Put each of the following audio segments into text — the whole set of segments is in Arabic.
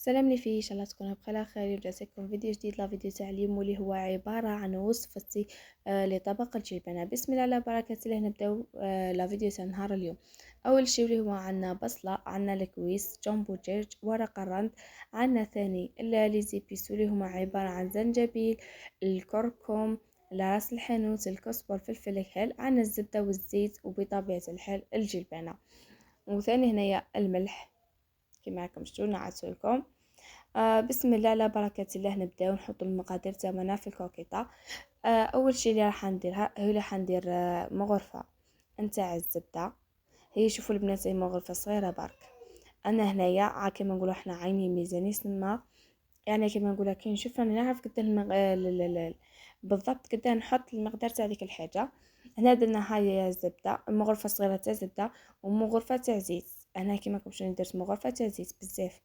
سلام لي فيه ان شاء الله تكونوا بخير خير. رجعت لكم فيديو جديد. لا فيديو تعليم واللي هو عباره عن وصفتي لطبق الجبنه. بسم الله على بركه الله. نبداو لا فيديو تاع نهار اليوم. اول شيء اللي هو عندنا بصله، عندنا الكويس، جامبو دجاج، ورق الرند، عندنا ثاني لي زيبيس واللي هما عباره عن زنجبيل، الكركم، راس الحانوت، الكزبر، الفلفل الحل، عندنا الزبده والزيت، وبطبيعه الحال الجبنه. وثاني هنايا الملح كما راكم شفتوا نعسو لكم. بسم الله على بركة الله. نبداو نحط المقادير تاعنا في الكوكيطة. اول شيء اللي راح نديرها هي اللي حندير مغرفة نتاع الزبدة. هي شوفوا البنات هي مغرفة صغيرة برك. انا هنايا كما نقولوا احنا عيني ميزاني سما، يعني كما نقولها كي نشوف راني نعرف قد بالضبط قد نحط المقدار تاع ديك الحاجة. هنا درنا هاي الزبدة، مغرفة صغيرة تاع زبدة ومغرفة تاع زيت. انا كما كنت درت مغرفة تاع زيت بزاف.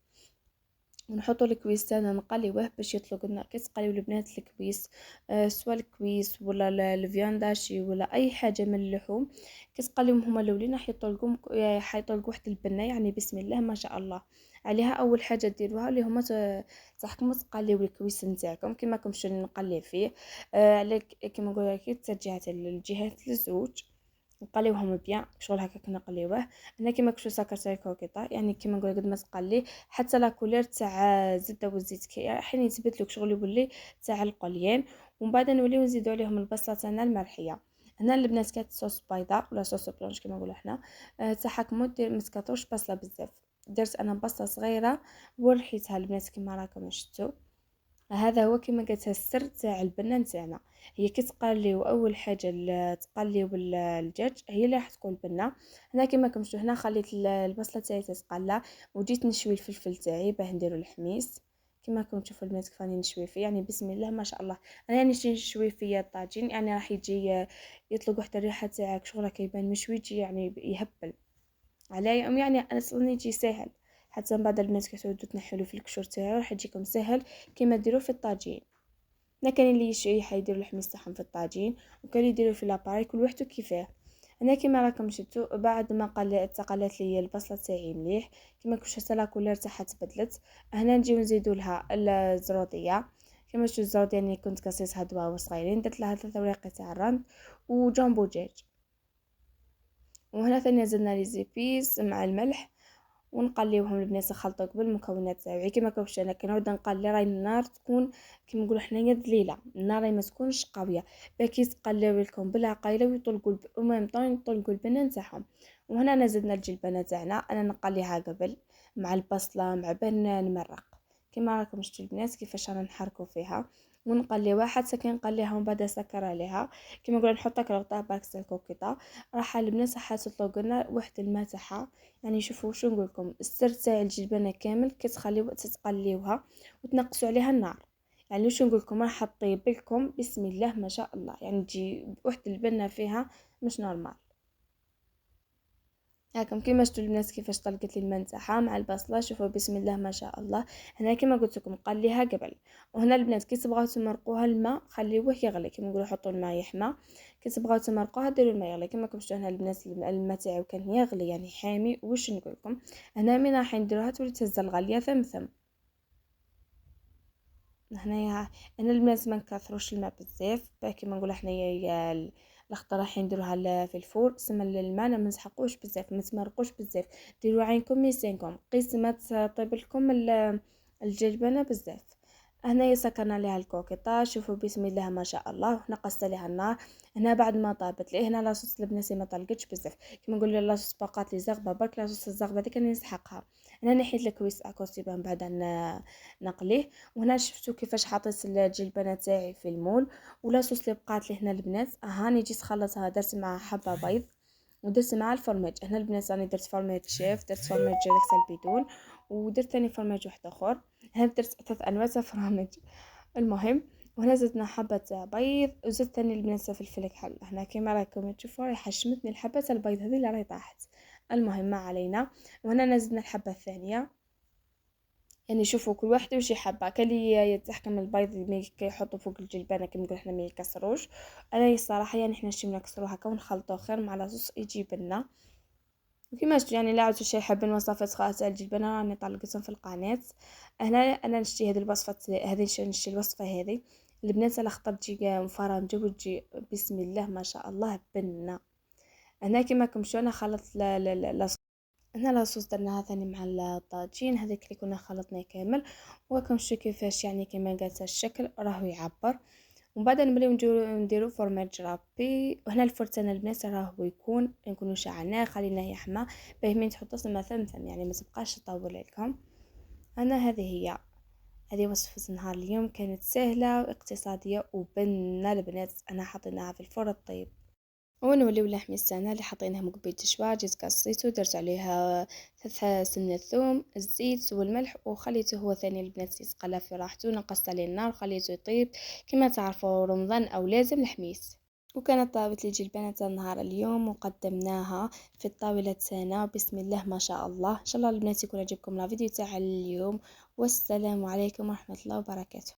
ونحطو الكويس تاعنا نقليوه باش يطلق لنا. كي تقليو البنات الكويس سواء الكويس ولا الفيان داشي ولا اي حاجه من اللحوم، كي تقليوهم هما الاولين راح يطلقوا واحد البنه، يعني بسم الله ما شاء الله عليها. اول حاجه ديروها اللي هما تحكموا تقليو الكويس نتاعكم كما كنمشيو نقلي فيه. عليك كما نقولوا كي ترجعت الجهات للزوج نقليوهم بيان شغل هكاك نقليوه. انا كيما كنت سكرت الكوكيطه، يعني كيما نقول قد ما تقلي حتى لا كولير تاع الزبده والزيت كي حين يتبدلوك شغل يولي تاع القليان. ومن بعد نوليو نزيدو عليهم البصله تاعنا المرحيه. هنا البنات كانت صوص بيضاء ولا صوص بلونش كيما نقولوا احنا. تحكموا ما تكثروش بصله بزاف. درت انا بصله صغيره ورحيتها البنات كيما راكم شفتوا. هذا هو كما قلت السر تاع البنه نتاعنا. هي كي تقليو اول حاجه تقليو الدجاج هي اللي راح تكون البنه. هنا كما كنشوفوا هنا خليت البصله تاعي تتقلى وجيت نشوي الفلفل تاعي باه نديرو الحميص. كما راكم تشوفوا البنات كيف راني نشوي فيه، يعني بسم الله ما شاء الله. انا يعني نشوي فيه الطاجين، يعني راح يجي يطلق واحد الريحه تاعك شغله كيبان مشوي يجي يعني يهبل على يوم. يعني انا اصلا يجي سهل، حتى من بعد البنات كتعودوا تنحلوا في الكشور تاعو راح يجيكم سهل كيما ديروا في الطاجين. هنا كاين اللي حيديروا الحميص تاعهم في الطاجين وكاين اللي يديروا في لاباري، كل واحد كيفاه. هنا كيما راكم شفتوا بعد ما تقلات لي البصله تاعي مليح كيما كنت حتى لا كولير تاعها تبدلت. هنا نجيو نزيدوا لها الزروديه. كما شفتوا الزروديه يعني كنت قصيتها دواء صغيرين، درت لها 3 ورقات تاع الرند وجامبو دجاج. وهنا ثاني زدنا لي زيبيس مع الملح ونقليوهم البنات نخلطوا قبل المكونات تاعي كيما كنت انا كنعود نقلي. راهي النار تكون كيما نقولوا حنايا ذليله، النار راهي ما تكونش قويه باكي تقليو لكم بالعقيله ويطلقوا المهم طون يطلقوا البنه نتاعهم. وهنا انا زدنا الجلبانه تاعنا انا نقليها قبل مع البصله مع بن نمرق. كيما راكم شفتوا البنات كيفاش رانا نحركوا فيها ونقليوها حتى كي نقليها ومن بعد نسكر عليها. كيما نقولوا نحطها كرغطه باكس الكوكيطه راح البنات راح تطلق لنا واحد الماء تاعها. يعني شوفوا شو نقول لكم السر تاع الجبنه كامل كتخليو تتقليوها وتنقصوا عليها النار. يعني شو نقول لكم راح تطيب لكم بسم الله ما شاء الله، يعني تجي واحد البنه فيها مش نورمال. هاكم كيما شفتوا البنات كيفاش طلقت لي الماء تاعها مع البصله، شوفوا بسم الله ما شاء الله. هنا كيما قلت لكم قليها قبل. وهنا البنات كي تبغاو تمرقوها الماء خليوه يغلي كيما نقولوا حطوا الماء يحمى. كي تبغاو تمرقوها ديروا الماء يغلي كيما كنتو شفتوا هنا البنات الماء تاعو كان يغلي يعني حامي. واش نقول لكم هنا من راح نديروها تولي تهز الغليه ثم هنايا. انا البنات ما نكثروش الماء بزاف كيما نقولوا حنايا الخضره راح نديروها في الفور سما الماء ما نسحقوش بزاف ما تمرقوش بزاف. ديروا عينكم ميسينكم قيس ما تطيب لكم الجلبانه بزاف. هنايا سكرنا عليها الكوكيطه شوفوا بسم الله ما شاء الله ونقصت عليها النار. هنا بعد ما طابت لي هنا لاصوص البنات ما طلقتش بزاف كيما نقول لاصوص بقات لي زغبه برك لاصوص الزغبه ديك راني نسحقها. انا نحيت الكويس اكوستي من بعد نقليه. وهنا شفتوا كيفاش حطيت الجلبانه تاعي في المول ولا صوص اللي بقات لي هنا البنات هاني جيت خلطها درت مع حبه بيض ودرت مع الفرماج. هنا البنات راني درت فرماج شيف درت فرماج جالكس البيدون ودرت ثاني فرماج واحد اخر. هنا درت 3 انواع تاع فرماج. المهم وهنا زدنا حبه تاع بيض وزدت ثاني البنات فلفل كحل. هنا كيما راكم تشوفوا راهي حشمتني الحبه تاع البيض هذه اللي راهي طاحت. المهم ما علينا. وهنا نزلنا الحبه الثانيه. يعني شوفوا كل واحد وش يحبها. كان اللي يتحكم البيض اللي كيحطوا فوق الجلبانه كما نقول احنا ما يكسروش. انا الصراحه يعني احنا نمشي نكسروها هكا ونخلطوه خير مع لاصوص يجيب لنا. وكيما شفتوا يعني لا عدتوا شي حابين وصفات خاصة الجبنة راني طلقتهم في القناة. هنا انا نشتي هذه الوصفة، هذه نشتي الوصفة هذه. البنات على خطر تجي مفرمجة وتجي بسم الله ما شاء الله بنة. هنا كيما راكم شفتوا انا خلطت هنا لاصوص درناها ثاني مع الطاجين هذاك اللي كنا خلطناه كامل. وراكم شفتوا كيفاش يعني كيما قالت الشكل راهو يعبر. ومن بعد نبداو نديرو فرماج رابي. وهنا الفرتان البنات راهو نكونوا شعلناه خليناه يحمى باه من تحطوا مثلا ثمثم يعني ما تبقاش تطول لكم. انا هذه وصفة نهار اليوم، كانت سهلة واقتصادية وبنة البنات. انا حطيناها في الفرن الطيب. ونوليو لحم السنة اللي حطيناه مقبل تشوار، جيت قصيته درت عليها 3 سن ثوم الزيت والملح وخليته هو ثاني البنات يتقلى في راحته. نقصت عليه النار وخليته يطيب. كما تعرفوا رمضان او لازم الحميس. وكانت طابت لي البنات النهار اليوم وقدمناها في الطاولة تاعنا بسم الله ما شاء الله. ان شاء الله البنات يكون عجبكم الفيديو تاع اليوم. والسلام عليكم ورحمة الله وبركاته.